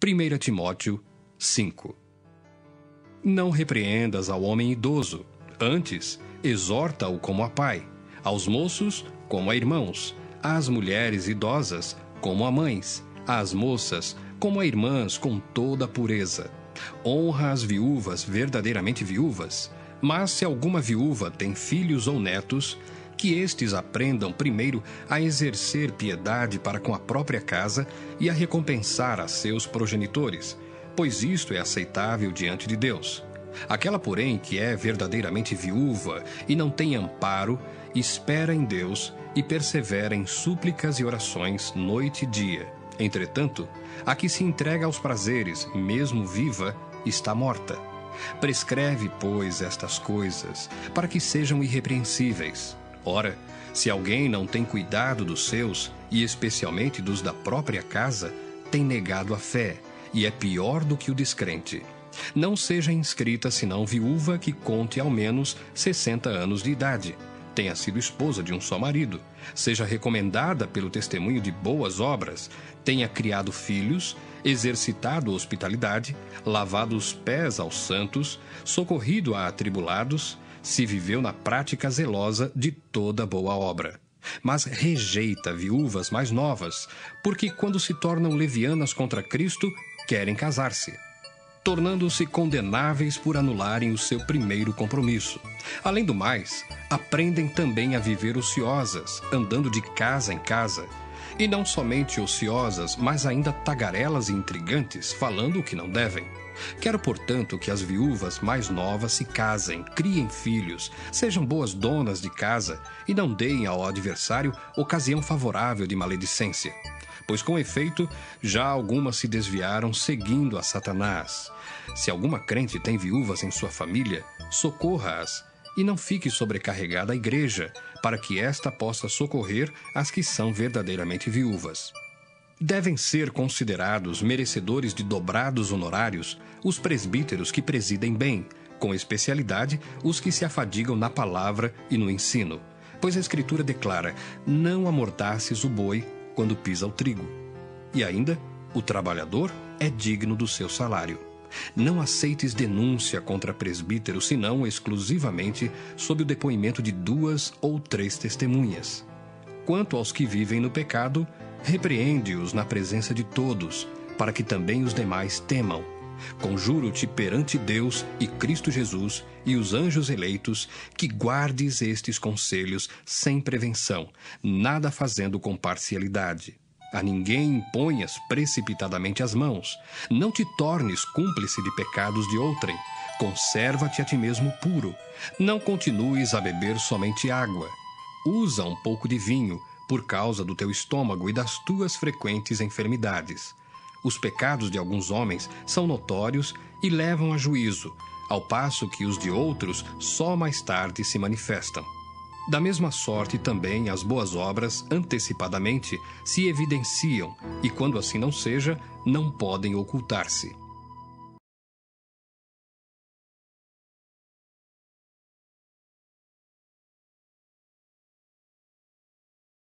1 Timóteo 5. Não repreendas ao homem idoso, antes exorta-o como a pai, aos moços como a irmãos, às mulheres idosas como a mães, às moças como a irmãs com toda a pureza. Honra as viúvas verdadeiramente viúvas, mas se alguma viúva tem filhos ou netos, que estes aprendam primeiro a exercer piedade para com a própria casa e a recompensar a seus progenitores, pois isto é aceitável diante de Deus. Aquela, porém, que é verdadeiramente viúva e não tem amparo, espera em Deus e persevera em súplicas e orações noite e dia. Entretanto, a que se entrega aos prazeres, mesmo viva, está morta. Prescreve, pois, estas coisas, para que sejam irrepreensíveis. Ora, se alguém não tem cuidado dos seus, e especialmente dos da própria casa, tem negado a fé, e é pior do que o descrente. Não seja inscrita senão viúva que conte ao menos 60 anos de idade, tenha sido esposa de um só marido, seja recomendada pelo testemunho de boas obras, tenha criado filhos, exercitado hospitalidade, lavado os pés aos santos, socorrido a atribulados, se viveu na prática zelosa de toda boa obra. Mas rejeita viúvas mais novas, porque quando se tornam levianas contra Cristo, querem casar-se, tornando-se condenáveis por anularem o seu primeiro compromisso. Além do mais, aprendem também a viver ociosas, andando de casa em casa, e não somente ociosas, mas ainda tagarelas e intrigantes, falando o que não devem. Quero, portanto, que as viúvas mais novas se casem, criem filhos, sejam boas donas de casa e não deem ao adversário ocasião favorável de maledicência. Pois, com efeito, já algumas se desviaram seguindo a Satanás. Se alguma crente tem viúvas em sua família, socorra-as e não fique sobrecarregada a igreja, para que esta possa socorrer as que são verdadeiramente viúvas. Devem ser considerados merecedores de dobrados honorários os presbíteros que presidem bem, com especialidade os que se afadigam na palavra e no ensino. Pois a Escritura declara: não amordaces o boi quando pisa o trigo. E ainda, o trabalhador é digno do seu salário. Não aceites denúncia contra presbítero, senão exclusivamente sob o depoimento de 2 ou 3 testemunhas. Quanto aos que vivem no pecado, repreende-os na presença de todos, para que também os demais temam. Conjuro-te perante Deus e Cristo Jesus e os anjos eleitos, que guardes estes conselhos sem prevenção, nada fazendo com parcialidade. A ninguém imponhas precipitadamente as mãos. Não te tornes cúmplice de pecados de outrem. Conserva-te a ti mesmo puro. Não continues a beber somente água. Usa um pouco de vinho, por causa do teu estômago e das tuas frequentes enfermidades. Os pecados de alguns homens são notórios e levam a juízo, ao passo que os de outros só mais tarde se manifestam. Da mesma sorte também as boas obras antecipadamente se evidenciam e, quando assim não seja, não podem ocultar-se.